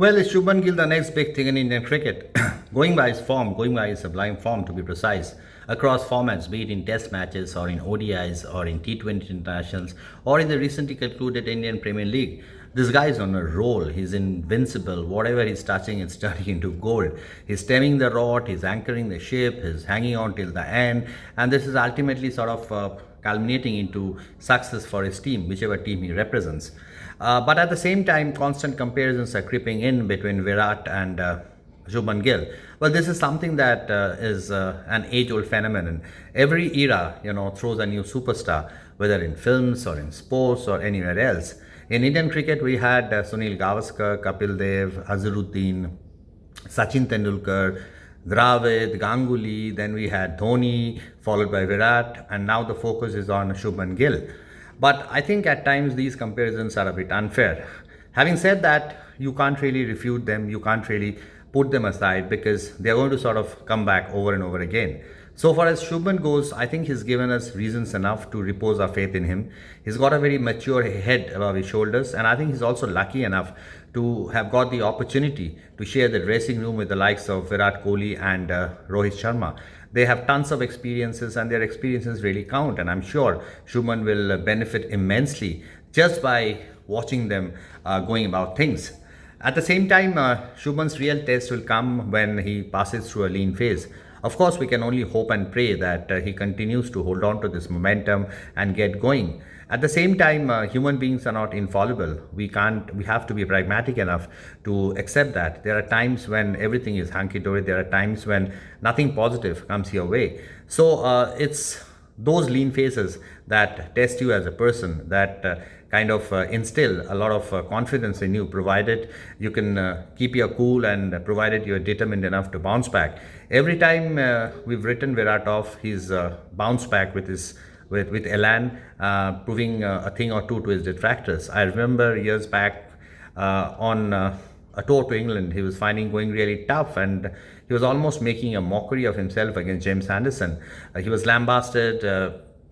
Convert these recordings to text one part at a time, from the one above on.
Well, is Shubman Gill the next big thing in Indian cricket? Going by his form, going by his sublime form to be precise, across formats, be it in test matches or in ODIs or in T20 internationals or in the recently concluded Indian Premier League, this guy is on a roll. He's invincible. Whatever he's touching, it's turning into gold. He's stemming the rot, he's anchoring the ship, he's hanging on till the end, and this is ultimately sort of culminating into success for his team, whichever team he represents. But at the same time, constant comparisons are creeping in between Virat and Shubman Gill. Well, this is something that is an age-old phenomenon. Every era, throws a new superstar, whether in films or in sports or anywhere else. In Indian cricket, we had Sunil Gavaskar, Kapil Dev, Azharuddin, Sachin Tendulkar, Dravid, Ganguly, then we had Dhoni, followed by Virat, and now the focus is on Shubman Gill. But I think at times these comparisons are a bit unfair. Having said that, you can't really refute them, you can't really put them aside because they're going to sort of come back over and over again. So far as Shubman goes, I think he's given us reasons enough to repose our faith in him. He's got a very mature head above his shoulders, and I think he's also lucky enough to have got the opportunity to share the dressing room with the likes of Virat Kohli and Rohit Sharma. They have tons of experiences and their experiences really count, and I'm sure Shubman will benefit immensely just by watching them going about things. At the same time, Shubman's real test will come when he passes through a lean phase. Of course, we can only hope and pray that he continues to hold on to this momentum and get going. At the same time, human beings are not infallible. We have to be pragmatic enough to accept that. There are times when everything is hunky-dory. There are times when nothing positive comes your way. So it's those lean phases that test you as a person, that kind of instill a lot of confidence in you, provided you can keep your cool and provided you're determined enough to bounce back. Every time we've written Virat off, he's bounced back with elan, proving a thing or two to his detractors. I remember years back on a tour to England, he was finding going really tough, and he was almost making a mockery of himself against James Anderson. He was lambasted.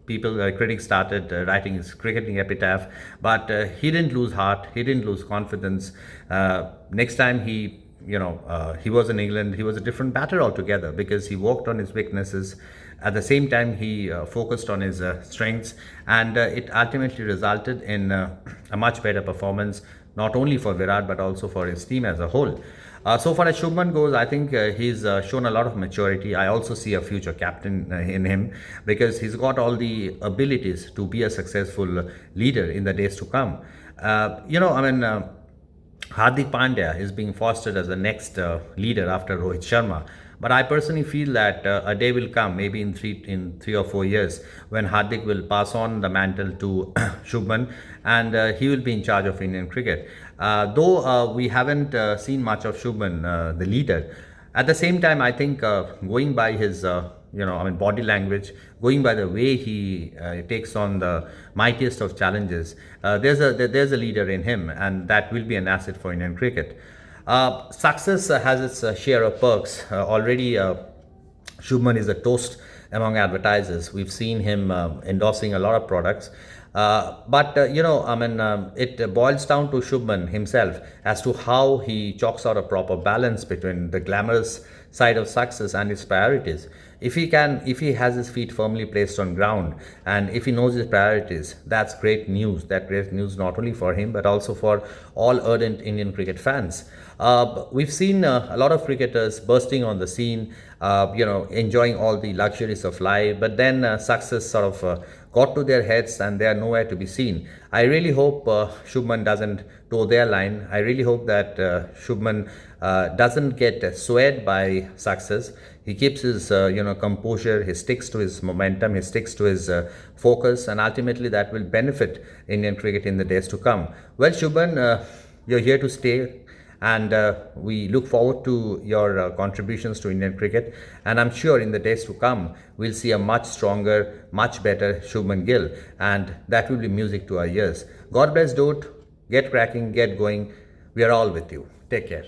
Critics started writing his cricketing epitaph, but he didn't lose heart. He didn't lose confidence. Next time he was in England, he was a different batter altogether because he worked on his weaknesses. At the same time, he focused on his strengths, and it ultimately resulted in a much better performance, not only for Virat but also for his team as a whole. So far as Shubman goes, I think he's shown a lot of maturity. I also see a future captain in him because he's got all the abilities to be a successful leader in the days to come. Hardik Pandya is being fostered as the next leader after Rohit Sharma. But I personally feel that a day will come, maybe in 3 or 4 years, when Hardik will pass on the mantle to Shubman, and he will be in charge of Indian cricket. Though we haven't seen much of Shubman, the leader. At the same time, I think going by his body language, going by the way he takes on the mightiest of challenges, there's a leader in him, and that will be an asset for Indian cricket. Success has its share of perks. Already, Shubman is a toast among advertisers. We've seen him endorsing a lot of products. It boils down to Shubman himself as to how he chalks out a proper balance between the glamorous side of success and his priorities. If he has his feet firmly placed on ground, and if he knows his priorities, that's great news. That great news not only for him but also for all ardent Indian cricket fans. We've seen a lot of cricketers bursting on the scene, enjoying all the luxuries of life, but then success sort of got to their heads and they are nowhere to be seen. I really hope Shubman doesn't toe their line. I really hope that Shubman doesn't get swayed by success. He keeps his composure, he sticks to his momentum, he sticks to his focus, and ultimately that will benefit Indian cricket in the days to come. Well, Shubman, you're here to stay. And we look forward to your contributions to Indian cricket. And I'm sure in the days to come, we'll see a much stronger, much better Shubman Gill. And that will be music to our ears. God bless, dude. Get cracking, get going. We are all with you. Take care.